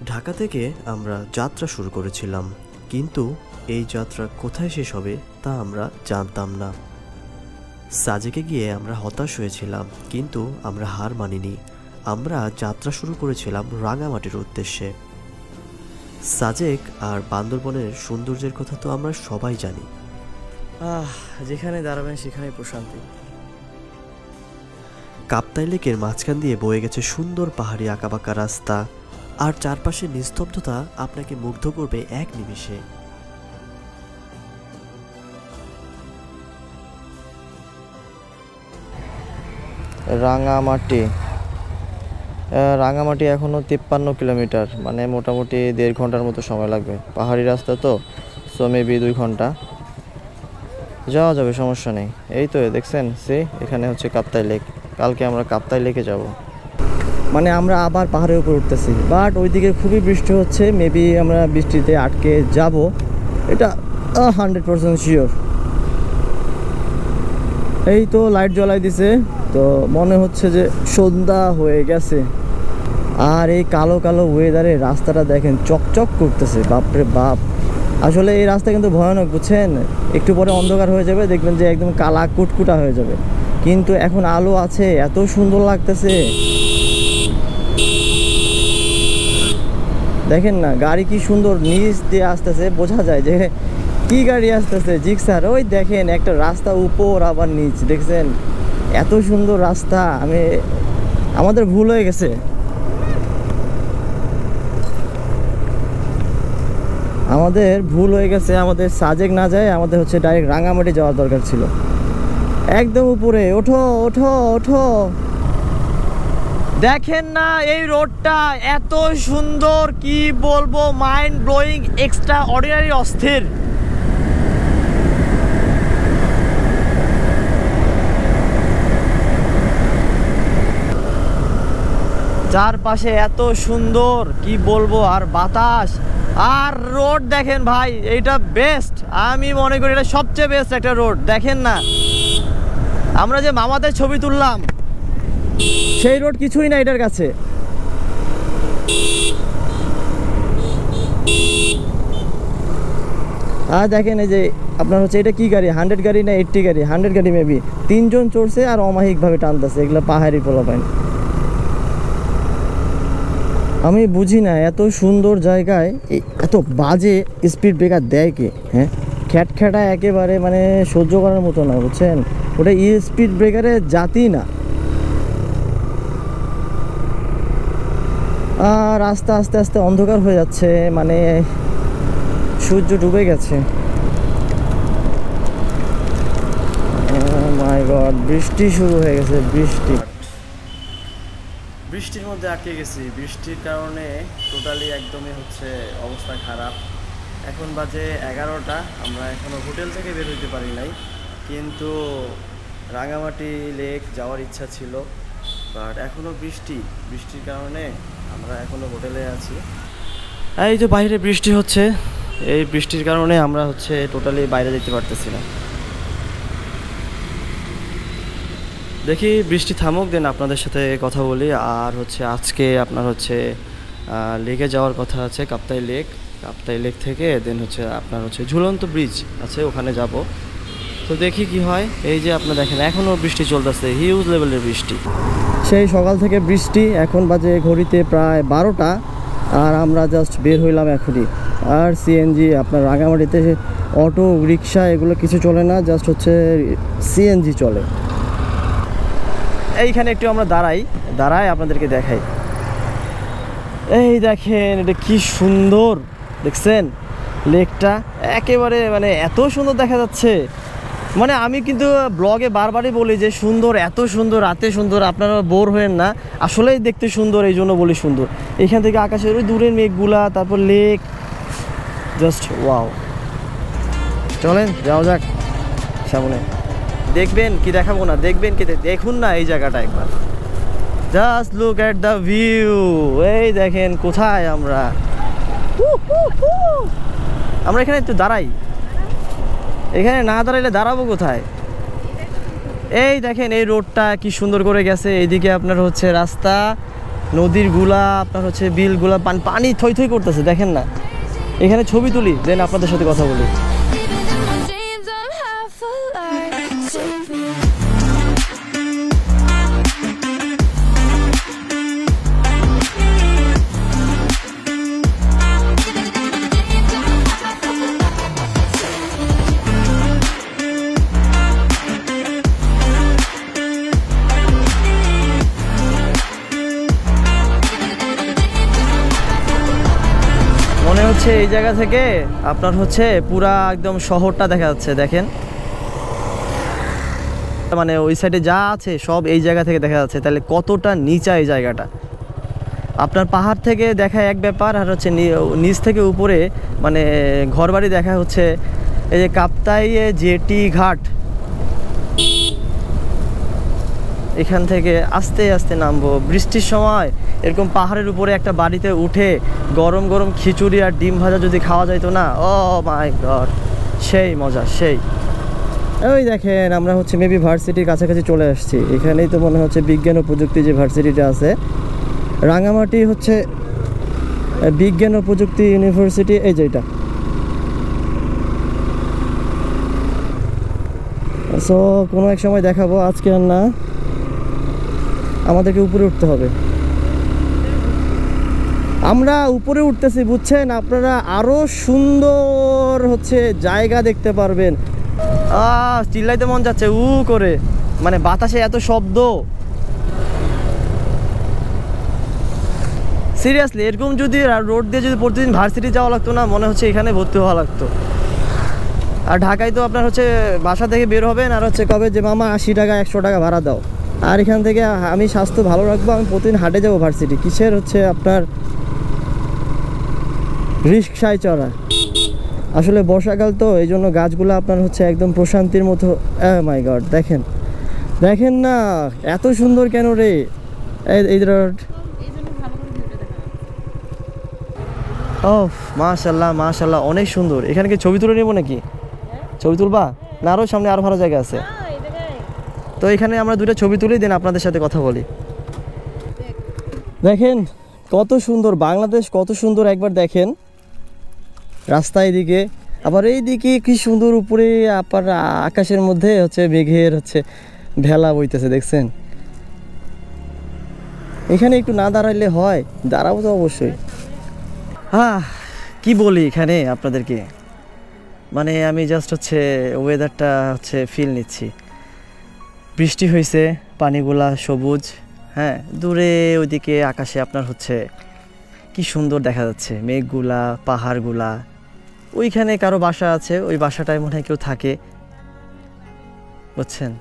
ঢাকা থেকে আমরা যাত্রা শুরু করেছিলাম, কিন্তু এই যাত্রা কোথায় শেষ হবে তা আমরা জানতাম না। সাজেকে গিয়ে আমরা হতাশ হয়েছিলাম, কিন্তু আমরা হার মানিনি। আমরা যাত্রা শুরু করেছিলাম রাঙামাটির উদ্দেশ্যে। সাজেক আর বান্দরবনের সৌন্দর্যের কথা তো আমরা সবাই জানি। যেখানে দাঁড়াবেন সেখানেই প্রশান্তি। কাপ্তাই লেকের মাঝখান দিয়ে বয়ে গেছে সুন্দর পাহাড়ি আঁকাবাঁকা রাস্তা, আর চারপাশের নিস্তব্ধতা আপনাকে মুগ্ধ করবে এক নিমিষে। রাঙামাটি এখনও 53 কিলোমিটার, মানে মোটামুটি 1.5 ঘন্টার মতো সময় লাগবে। পাহাড়ি রাস্তা তো, সো মেবি 2 ঘন্টা যাওয়া যাবে, সমস্যা নেই। এই তো দেখছেন, এখানে হচ্ছে কাপ্তাই লেক। কালকে আমরা কাপ্তাই লেকে যাব। মানে আমরা আবার পাহাড়ের উপর উঠতেছি, বাট ওইদিকে খুবই বৃষ্টি হচ্ছে। মেবি আমরা বৃষ্টিতে আটকে যাব, এটা 100% শিওর। এই তো লাইট জ্বলাই দিছে, তো মনে হচ্ছে যে সন্ধ্যা হয়ে গেছে। আর এই কালো কালো ওয়েদারে রাস্তাটা দেখেন চকচক করতেছে, বাপরে বাপ। আসলে এই রাস্তা কিন্তু ভয়ানক, বুঝছেন? একটু পরে অন্ধকার হয়ে যাবে, দেখবেন যে একদম কালা কুটকুটা হয়ে যাবে। কিন্তু এখন আলো আছে, এত সুন্দর লাগতেছে। দেখেন না গাড়ি কি সুন্দর নিচ দিয়ে আসতেছে, বোঝা যায় যে কি গাড়ি আসতেছে, জিক্সার। ওই দেখেন একটা রাস্তা উপর আবার নিচ, দেখছেন? এত সুন্দর রাস্তা। আমাদের ভুল হয়ে গেছে। আমাদের সাজেক না যায়, আমাদের হচ্ছে ডাইরেক্ট রাঙামাটি যাওয়ার দরকার ছিল। একদম উপরে ওঠো ওঠো ওঠো। দেখেন না এই রোডটা এত সুন্দর, কি বলবো, মাইন্ড ব্লোয়িং, এক্সট্রা অর্ডিনারি, অস্থির। চারপাশে এত সুন্দর, কি বলবো, আর বাতাস আর রোড দেখেন ভাই, এইটা বেস্ট। আমি মনে করি এটা সবচেয়ে বেস্ট একটা রোড। দেখেন না আমরা যে মামাদের ছবি তুললাম, সেই রোড কিছুই না এটার কাছে। আর দেখেন এই যে আপনার হচ্ছে এটা কি গাড়ি, 100 গাড়ি না 80 গাড়ি, 100 গাড়ি মেবি। 3 জন চড়ছে আর অমায়িকভাবে টানতেছে। এগুলো পাহাড়ি পোলাপাইন। আমি বুঝি না এত সুন্দর জায়গায় এত বাজে স্পিড ব্রেকার দেয় কে? হ্যাঁ, খ্যাটখ্যাটা একেবারে, মানে সহ্য করার মতো না, বুঝছেন? ওটা স্পিড ব্রেকারের জাতি না। আর রাস্তা আস্তে আস্তে অন্ধকার হয়ে যাচ্ছে, মানে সূর্য ডুবে গেছে। মাই গড, বৃষ্টি শুরু হয়ে গেছে। বৃষ্টির মধ্যে আটকে গেছি। বৃষ্টির কারণে টোটালি একদমই হচ্ছে অবস্থা খারাপ। এখন বাজে 11টা, আমরা এখনও হোটেল থেকে বের হইতে পারি নাই। কিন্তু রাঙামাটি লেক যাওয়ার ইচ্ছা ছিল, বাট এখনও বৃষ্টির কারণে আমরা এখনও হোটেলে আছি। এই যে বাইরে বৃষ্টি হচ্ছে, এই বৃষ্টির কারণে আমরা হচ্ছে টোটালি বাইরে যেতে পারতেছি না। দেখি বৃষ্টি থামুক, দেন আপনাদের সাথে কথা বলি। আর হচ্ছে আজকে আপনার হচ্ছে লেকে যাওয়ার কথা আছে, কাপ্তাই লেক থেকে দেন হচ্ছে আপনার হচ্ছে ঝুলন্ত ব্রিজ আছে, ওখানে যাব। তো দেখি কি হয়। এই যে আপনারা দেখেন এখনও বৃষ্টি চলতেছে, হিউজ লেভেলের বৃষ্টি। সেই সকাল থেকে বৃষ্টি, এখন বাজে ঘড়িতে প্রায় 12টা, আর আমরা জাস্ট বের হইলাম এখনই। আর সিএনজি, আপনার রাঙামাটিতে অটো রিক্সা এগুলো কিছু চলে না, জাস্ট হচ্ছে সিএনজি চলে। এইখানে একটু আমরা দাঁড়াই আপনাদেরকে দেখাই। এই দেখেন এটা কি সুন্দর, দেখছেন লেকটা? একেবারে মানে এত সুন্দর দেখা যাচ্ছে। মানে আমি কিন্তু ব্লগে বারবারই বলি যে সুন্দর, এত সুন্দর, রাতে সুন্দর, আপনারা বোর হয়েন না। আসলেই দেখতে সুন্দর, এই জন্য বলি সুন্দর। এখান থেকে আকাশের ওই দূরের মেঘগুলা, তারপর লেক, জাস্ট ওয়াও। চলেন যাওয়া যাক সামনে। দেখবেন কি দেখাবো না, দেখবেন কি, দেখুন না এই জায়গাটা একবার, just look at the view. এই দেখেন কোথায় আমরা এখানে একটু দাঁড়াই। এখানে না দাঁড়াইলে দাঁড়াবো কোথায়? এই দেখেন এই রোডটা কি সুন্দর করে গেছে। এইদিকে আপনার হচ্ছে রাস্তা, নদীর গুলা আপনার হচ্ছে বিলগুলা পানি থই থই করতেছে, দেখেন না। এখানে ছবি তুলি, দেন আপনাদের সাথে কথা বলি। মনে হচ্ছে এই জায়গা থেকে আপনার হচ্ছে পুরা একদম শহরটা দেখা যাচ্ছে, দেখেন। মানে ওই সাইডে যা আছে সব এই জায়গা থেকে দেখা যাচ্ছে, তাহলে কতটা নিচা এই জায়গাটা। আপনার পাহাড় থেকে দেখা এক ব্যাপার, আর হচ্ছে নিচ থেকে উপরে মানে ঘরবাড়ি দেখা হচ্ছে। এই যে কাপ্তাই জেটি ঘাট, এখান থেকে আস্তে আস্তে নামবো। বৃষ্টির সময় এরকম পাহাড়ের উপরে একটা বাড়িতে উঠে গরম গরম খিচুড়ি আর ডিম ভাজা যদি খাওয়া যাইতো না, ও মাই গড, সেই মজা সেই। ওই দেখেন আমরা হচ্ছে মেবি ভার্সিটির কাছাকাছি চলে আসছি। এখানেই তো মনে হচ্ছে বিজ্ঞান ও প্রযুক্তি যে ভার্সিটিটা আছে, রাঙামাটি হচ্ছে বিজ্ঞান ও প্রযুক্তি ইউনিভার্সিটি, এই যে এটা। সো কোনো এক সময় দেখাবো, আজকে আর না, আমাদেরকে উপরে উঠতে হবে। আমরা উপরে উঠতেছি বুঝছেন, আপনারা আরো সুন্দর হচ্ছে জায়গা দেখতে পারবেন। চিল্লাইতে মন যাচ্ছে করে, মানে বাতাসে এত শব্দ। সিরিয়াসলি এরকম যদি রোড দিয়ে যদি প্রতিদিন ভার্সিটি যাওয়া লাগতো না, মনে হচ্ছে এখানে ভর্তি হওয়া লাগতো। আর ঢাকায় তো আপনার হচ্ছে বাসা থেকে বের হবেন আর হচ্ছে কবে যে মামা 80 টাকা 100 টাকা ভাড়া দাও। আর এখান থেকে আমি স্বাস্থ্য ভালো রাখবো, আমি প্রতিদিন হাঁটে যাবো ভার্সিটি। কিসের হচ্ছে আপনার রিক্সায় চড়া। আসলে বর্ষাকাল তো, এই জন্য গাছগুলো আপনার হচ্ছে একদম প্রশান্তির মতো। মাই গড, দেখেন দেখেন না, এত সুন্দর কেন রে এই রোড। ও মাশাল্লাহ মাশাল্লাহ, অনেক সুন্দর। এখানে কি ছবি তুলে নেবো নাকি? ছবি তুলবা না? আরও সামনে আরও ভালো জায়গা আছে, তো এখানে আমরা দুটো ছবি তুলি, দেন আপনাদের সাথে কথা বলি। দেখেন কত সুন্দর বাংলাদেশ, কত সুন্দর। একবার দেখেন রাস্তা এদিকে, আবার এইদিকে কি সুন্দর উপরে আপনার আকাশের মধ্যে হচ্ছে মেঘের হচ্ছে ভেলা বইতেছে, দেখছেন। এখানে একটু না দাঁড়াইলে হয়, দাঁড়াবো তো অবশ্যই। কি বলি এখানে আপনাদেরকে, মানে আমি জাস্ট হচ্ছে ওয়েদারটা হচ্ছে ফিল নিচ্ছি। বৃষ্টি হয়েছে, পানিগুলা সবুজ, হ্যাঁ, দূরে ওইদিকে আকাশে আপনার হচ্ছে কি সুন্দর দেখা যাচ্ছে মেঘগুলা, পাহাড়গুলা। ওইখানে কারো বাসা আছে, ওই বাসাটায় মনে হয় কেউ থাকে, বুঝছেন।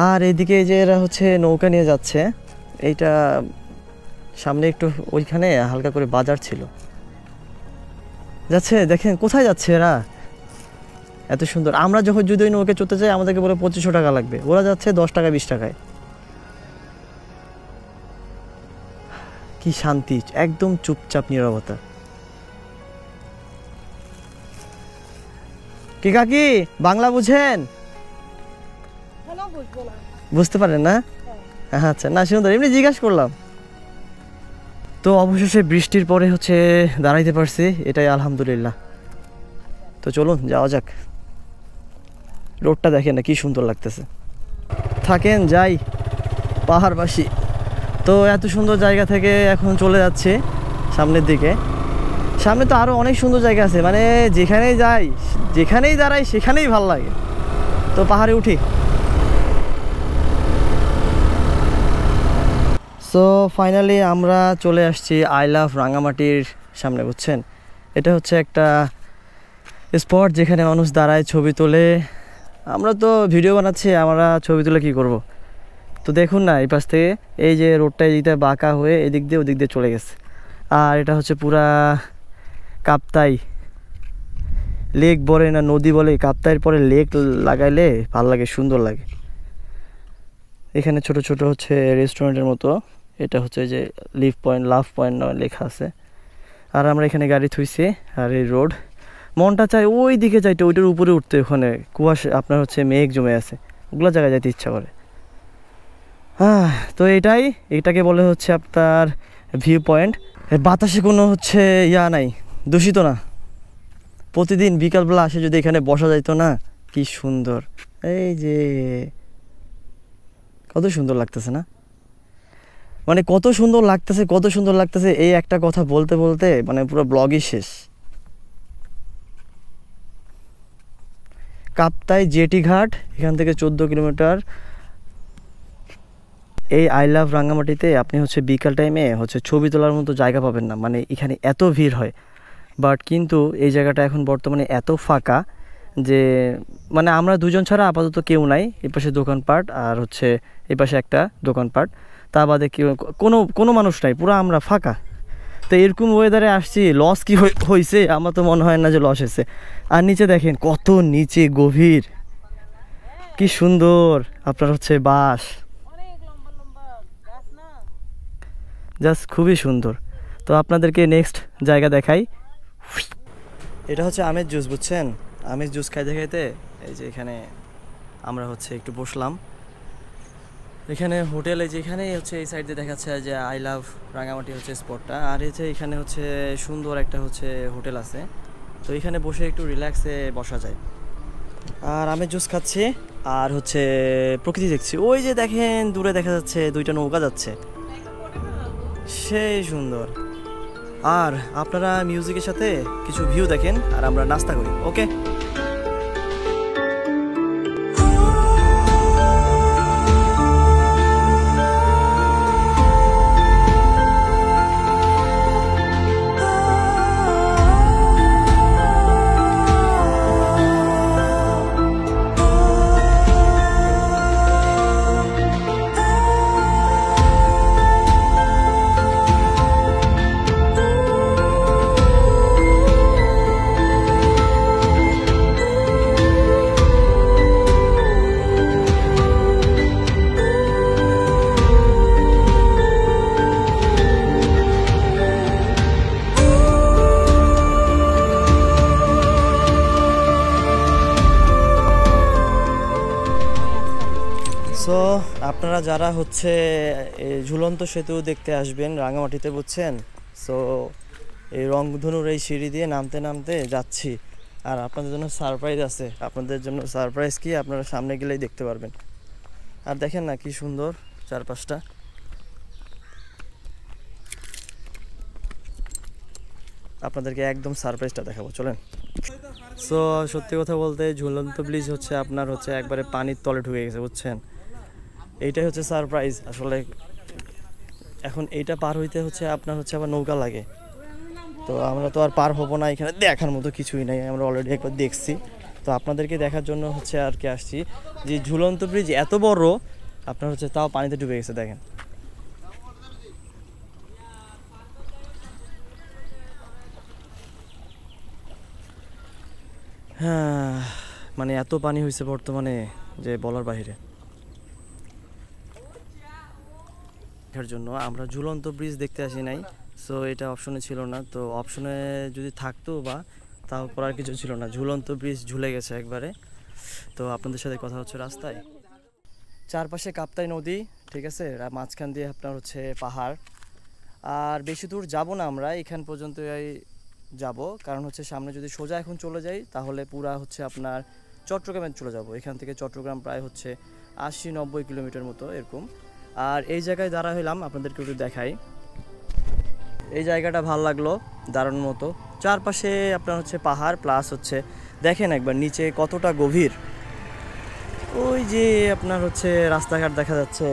আর এইদিকে যে এরা হচ্ছে নৌকা নিয়ে যাচ্ছে, এইটা সামনে একটু ওইখানে হালকা করে বাজার ছিল, যাচ্ছে। দেখেন কোথায় যাচ্ছে এরা, এত সুন্দর। আমরা যখন যদি ওই নৌকে চড়তে যাই আমাদেরকে বলে 2500 টাকা লাগবে, ওরা যাচ্ছে 10 টাকা 20 টাকায়। কি শান্তি, একদম চুপচাপ নীরবতা। কি কাকি বাংলা বুঝেন? বুঝতে পারেন না? আচ্ছা, না সুন্দর, এমনি জিজ্ঞাসা করলাম। তো অবশেষে বৃষ্টির পরে হচ্ছে দাঁড়াইতে পারছি, এটাই আলহামদুলিল্লাহ। তো চলুন যাওয়া যাক। রোডটা দেখেন না কি সুন্দর লাগতেছে। থাকেন যাই পাহাড়বাসী। তো এত সুন্দর জায়গা থেকে এখন চলে যাচ্ছে সামনের দিকে। সামনে তো আরও অনেক সুন্দর জায়গা আছে, মানে যেখানেই যাই যেখানেই দাঁড়াই সেখানেই ভাল লাগে। তো পাহাড়ে উঠি। সো ফাইনালি আমরা চলে আসছি আই লাভ রাঙামাটির সামনে, বুঝছেন। এটা হচ্ছে একটা স্পট যেখানে মানুষ দাঁড়ায়, ছবি তোলে। আমরা তো ভিডিও বানাচ্ছি, আমরা ছবি তুলে কি করব। তো দেখুন না, এই পাশ থেকে এই যে রোডটা এদিকটা বাঁকা হয়ে এদিক দিয়ে ওদিক দিয়ে চলে গেছে। আর এটা হচ্ছে পুরা কাপ্তাই লেক বলে না নদী বলে, কাপ্তাইয়ের পরে লেক লাগাইলে ভাল লাগে, সুন্দর লাগে। এখানে ছোট ছোট হচ্ছে রেস্টুরেন্টের মতো, এটা হচ্ছে যে লাভ পয়েন্ট লেখা আছে। আর আমরা এখানে গাড়ি থুইছি, আর এই রোড মনটা চায় ওই দিকে যাইতে, ওইটার উপরে উঠতে। ওখানে কুয়াশা আপনার হচ্ছে মেঘ জমে আছে, ওগুলো জায়গায় যাইতে ইচ্ছা করে। তো এটাকে বলে হচ্ছে আপনার ভিউ পয়েন্ট। বাতাসে কোনো হচ্ছে নাই, দূষিত না। প্রতিদিন বিকালবেলা আসে যদি এখানে বসা যাইতো না, কি সুন্দর। এই যে কত সুন্দর লাগতেছে না, মানে কত সুন্দর লাগতেছে এই একটা কথা বলতে বলতে মানে পুরো ব্লগই শেষ। কাপ্তাই জেটি ঘাট, এখান থেকে 14 কিলোমিটার। এই আই লাভ রাঙ্গামাটিতে আপনি হচ্ছে বিকাল টাইমে হচ্ছে ছবি তোলার মতো জায়গা পাবেন না, মানে এখানে এত ভিড় হয়। বাট কিন্তু এই জায়গাটা এখন বর্তমানে এত ফাঁকা যে মানে আমরা দুজন ছাড়া আপাতত কেউ নাই। এই পাশে দোকানপাট আর হচ্ছে এই পাশে একটা দোকানপাট, তা বাদে কেউ কোনো মানুষ নাই, পুরো আমরা ফাঁকা। তো এরকম ওয়েদারে আসছি, লস কি হয়েছে? আমার তো মনে হয় না যে লস হয়েছে। আর নিচে দেখেন কত নিচে গভীর, কি সুন্দর আপনার হচ্ছে বাঁশ, জাস্ট খুবই সুন্দর। তো আপনাদেরকে নেক্সট জায়গা দেখাই। এটা হচ্ছে আমের জুস, বুঝছেন? আমের জুস খাইতে খাইতে এই যে এখানে আমরা হচ্ছে একটু বসলাম। এখানে হোটেলে যেখানে হচ্ছে এই সাইড দিয়ে দেখাচ্ছে যে আই লাভ রাঙামাটি হচ্ছে স্পটটা, আর এই যে এখানে হচ্ছে সুন্দর একটা হচ্ছে হোটেল আছে, তো এখানে বসে একটু রিল্যাক্সে বসা যায়। আর আমের জুস খাচ্ছি আর হচ্ছে প্রকৃতি দেখছি। ওই যে দেখেন দূরে দেখা যাচ্ছে দুইটা নৌকা যাচ্ছে, সেই সুন্দর। আর আপনারা মিউজিকের সাথে কিছু ভিউ দেখেন আর আমরা নাস্তা করি। ওকে, সো আপনারা যারা হচ্ছে ঝুলন্ত সেতু দেখতে আসবেন রাঙামাটিতে, বুঝছেন? সো এই রংধনুর এই সিঁড়ি দিয়ে নামতে নামতে যাচ্ছি, আর আপনাদের জন্য সারপ্রাইজ আছে। আপনাদের জন্য সারপ্রাইজ কি আপনারা সামনে গেলেই দেখতে পারবেন। আর দেখেন না কি সুন্দর চারপাশটা। আপনাদেরকে একদম সারপ্রাইজটা দেখাবো, চলেন। সো সত্যি কথা বলতে ঝুলন্ত ব্রিজ হচ্ছে আপনার হচ্ছে একবারে পানির তলে ঢুকে গেছে, বুঝছেন? এইটাই হচ্ছে সারপ্রাইজ আসলে। এখন এইটা পার হইতে হচ্ছে আপনার হচ্ছে আবার নৌকা লাগে, তো আমরা তো আর পার হবো না। এখানে দেখার মতো কিছুই নাই, আমরা অলরেডি একবার দেখছি। তো আপনাদেরকে দেখার জন্য হচ্ছে আর কি আসছি যে ঝুলন্ত ব্রিজ এত বড় আপনার হচ্ছে তাও পানিতে ডুবে গেছে, দেখেন। হ্যাঁ, মানে এত পানি হয়েছে বর্তমানে যে বলার বাইরে। দেখার জন্য আমরা ঝুলন্ত ব্রিজ দেখতে আসি নাই, সো এটা অপশনে ছিল না। তো অপশনে যদি থাকতো বা তাও করার কিছু ছিল না, ঝুলন্ত ব্রিজ ঝুলে গেছে একবারে। তো আপনাদের সাথে কথা হচ্ছে রাস্তায়, চারপাশে কাপ্তাই নদী, ঠিক আছে, মাঝখান দিয়ে আপনার হচ্ছে পাহাড়। আর বেশি দূর যাব না আমরা, এখান পর্যন্তই যাব, কারণ হচ্ছে সামনে যদি সোজা এখন চলে যাই তাহলে পুরা হচ্ছে আপনার চট্টগ্রামে চলে যাব। এখান থেকে চট্টগ্রাম প্রায় হচ্ছে 80-90 কিলোমিটার মতো এরকম। আর এই জায়গায় দাঁড়া হইলাম, আপনাদেরকে একটু দেখাই। এই জায়গাটা ভালো লাগলো দাঁড়ানোর মতো, চারপাশে আপনার হচ্ছে পাহাড় প্লাস হচ্ছে দেখেন একবার নিচে কতটা গভীর। ওই যে আপনার হচ্ছে রাস্তাঘাট দেখা যাচ্ছে।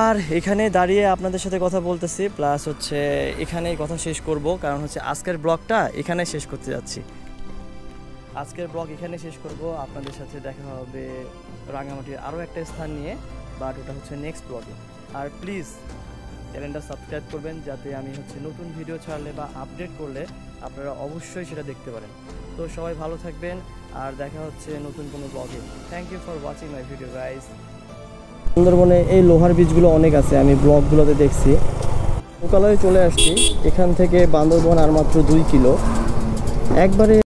আর এখানে দাঁড়িয়ে আপনাদের সাথে কথা বলতেছি, প্লাস হচ্ছে এখানেই কথা শেষ করব, কারণ হচ্ছে আজকের ব্লগটা এখানে শেষ করতে যাচ্ছি। আজকের ব্লগ এখানে শেষ করব, আপনাদের সাথে দেখা হবে রাঙামাটির আরও একটা স্থান নিয়ে, বাট ওটা হচ্ছে নেক্সট ব্লগে। আর প্লিজ চ্যানেলটা সাবস্ক্রাইব করবেন, যাতে আমি হচ্ছে নতুন ভিডিও ছাড়লে বা আপডেট করলে আপনারা অবশ্যই সেটা দেখতে পারেন। তো সবাই ভালো থাকবেন, আর দেখা হচ্ছে নতুন কোনো ব্লগে। Thank you for watching my video guys. সুন্দরবনে এই লোহার বীজগুলো অনেক আছে, আমি ব্লগগুলোতে দেখছি। লোকালয়ে চলে আসছি, এখান থেকে বান্দরবন আর মাত্র 2 কিলো একবারে।